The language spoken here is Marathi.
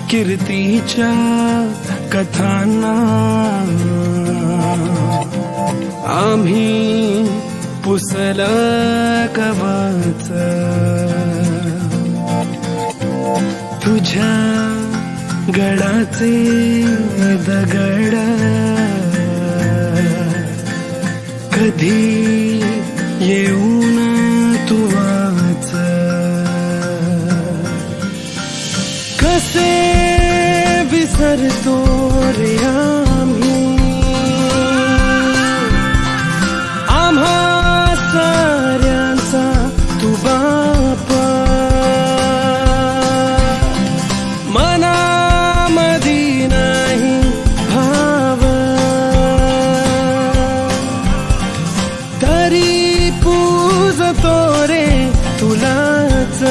कीर्तीच्या कथांना आम्ही पुसल कवच तुझ्या गडाचे दगड कधी येऊन तू वाच कसे विसरतो रे आम्ही आम्हा साऱ्यांचा तू बाप मनामधी नाही भाव तरी पूजतो रे तुलाच